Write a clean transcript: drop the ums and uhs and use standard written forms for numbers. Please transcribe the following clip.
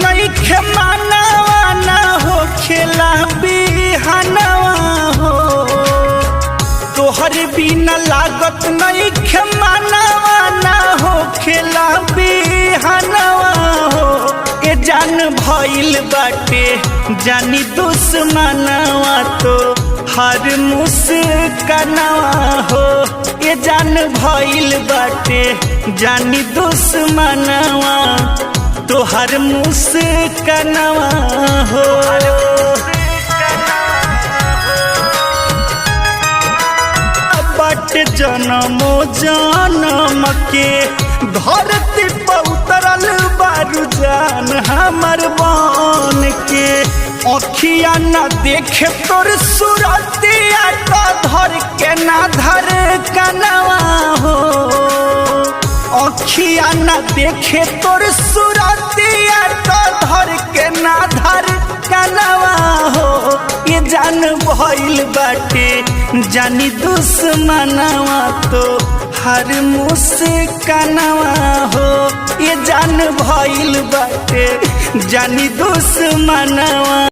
नहीं खे मानवा ना हो खेला बिहानवा हो तोहर बिना लागत नहीं खे मानवा ना हो खेला बिहानवा हो ए जान भइल बाटे जानी दुश्मनवा तो हर मुस्कानवा हो ये जान भइल बाटे जानी दुश्मनवा तो हर मुस्कानवा हो बाटे जन्मो जन्म के धरती पर उतरल बारू जान हमर बन के अखिया न देखे तोर सूरतिया तो धर के ना धर कनवा हो अखिया न देखे तोर सूरतिया तो धर के ना धर कनवा हो ये जान भइल बाटे जानी दुश्मनवा तो हर मुस्कानवा हो ये जान भइल बाटे जानी दुश्मनवा।